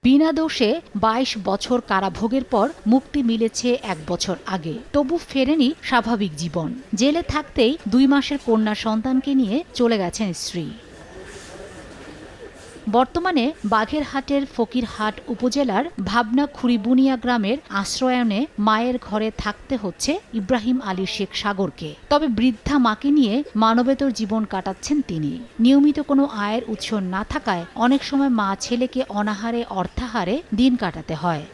বিনা দোষে ২২ বছর কারাভোগের পর মুক্তি মিলেছে ১ বছর আগে। তবু ফেরেনি স্বাভাবিক জীবন। জেলে থাকতেই ২ মাসের কন্যা সন্তানকে নিয়ে চলে গেছেন স্ত্রী। বর্তমানে বাগেরহাটের ফকিরহাট উপজেলার ভাবনা খুরিবুনিয়া গ্রামের আশ্রয়ায়নে মায়ের ঘরে থাকতে হচ্ছে ইব্রাহিম আলী শেখ সাগরকে। তবে বৃদ্ধা মাকে নিয়ে মানবেতর জীবন কাটাচ্ছেন তিনি। নিয়মিত কোনো আয়ের উৎস না থাকায় অনেক সময় মা ছেলেকে অনাহারে অর্থাহারে দিন কাটাতে হয়।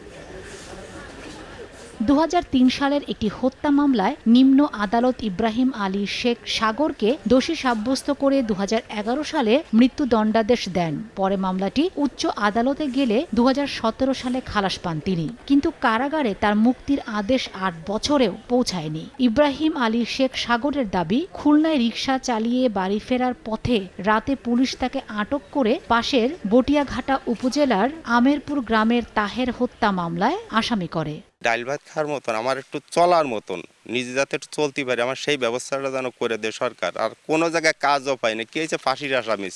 ২০০৩ সালের একটি হত্যা মামলায় নিম্ন আদালত ইব্রাহিম আলী শেখ সাগরকে দোষী সাব্যস্ত করে ২০১১ সালে মৃত্যুদণ্ডাদেশ দেন। পরে মামলাটি উচ্চ আদালতে গেলে ২০১৭ সালে খালাস পান তিনি। কিন্তু কারাগারে তার মুক্তির আদেশ ৮ বছরেও পৌঁছায়নি। ইব্রাহিম আলী শেখ সাগরের দাবি, খুলনায় রিকশা চালিয়ে বাড়ি ফেরার পথে রাতে পুলিশ তাকে আটক করে পাশের বটিয়াঘাটা উপজেলার আমেরপুর গ্রামের তাহের হত্যা মামলায় আসামি করে। ডাল ভাত খাওয়ার মতন, আমার একটু চলার মতন, নিজে যাতে একটু চলতে পারে, আমার সেই ব্যবস্থাটা যেন করে দেয় সরকার। আর কোনো জায়গায় কাজও পাইনি। কে হচ্ছে ফাঁসির আসামি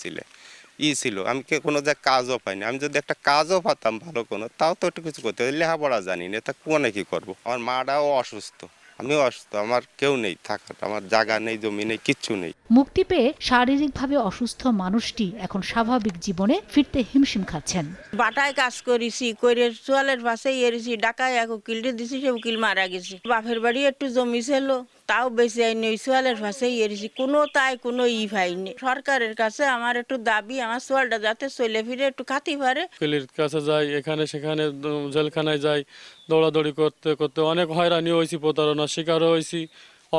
ছিল, আমি কোনো জায়গায় কাজও পাইনি। আমি যদি একটা কাজও পাতাম ভালো কোনো, তাও তো একটু কিছু করতে হবে। লেখাপড়া জানি না, তা কোনে কি করবো? আমার মাটাও অসুস্থ, আমিও অসুস্থ, আমার কেউ নেই থাকার, আমার জায়গা নেই, জমি নেই, কিচ্ছু নেই। মুক্তি পেয়ে শারীরিকভাবে অসুস্থ মানুষটি এখন স্বাভাবিক জীবনে ফিরতে হিমশিম খাচ্ছেন। বাটায় কাজ করেছি, করে চুয়ালের পাশে এরেছি, ডাকায় এক উকিলটি দিছি, সে উকিল মারা গেছে। বাপের বাড়ি একটু জমি ছিল, তাও বেশি আইনি, ওই চুয়ালের পাশে এরেছি, কোনো পাইনি। সরকারের কাছে আমার একটু দাবি, আমার চুয়ালটা যাতে চলে ফিরে একটু খাতি পারে। উকিলের কাছে যাই, এখানে সেখানে জেলখানায় যাই, দৌড়াদৌড়ি করতে করতে অনেক হয়রানি হয়েছি, প্রতারণার শিকারও হয়েছি,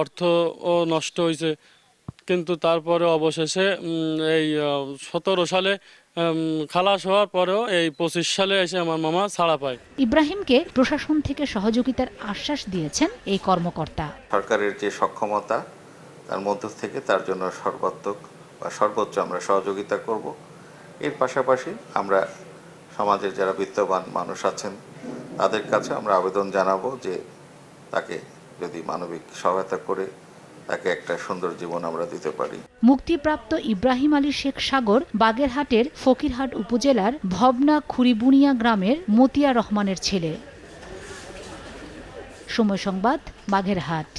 অর্থও নষ্ট হয়েছে। কিন্তু তারপরে অবশেষে এই ১৭ সালে খালাস হওয়ার পরেও এই ২৫ সালে এসে আমার মামা ছাড়া পায়। ইব্রাহিমকে প্রশাসন থেকে সহযোগিতার আশ্বাস দিয়েছেন এই কর্মকর্তা। সরকারের যে সক্ষমতা, তার মধ্য থেকে তার জন্য সর্বাত্মক বা সর্বোচ্চ আমরা সহযোগিতা করব। এর পাশাপাশি আমরা সমাজের যারা বিত্তবান মানুষ আছেন তাদের কাছে আমরা আবেদন জানাবো যে তাকে যদি মানবিক সহায়তা করে তাকে একটা সুন্দর জীবন আমরা দিতে পারি। মুক্তিপ্রাপ্ত ইব্রাহিম আলী শেখ সাগর বাগেরহাটের ফকিরহাট উপজেলার ভবনা খুরিবুনিয়া গ্রামের মতিয়া রহমানের ছেলে। সময় সংবাদ, বাগেরহাট।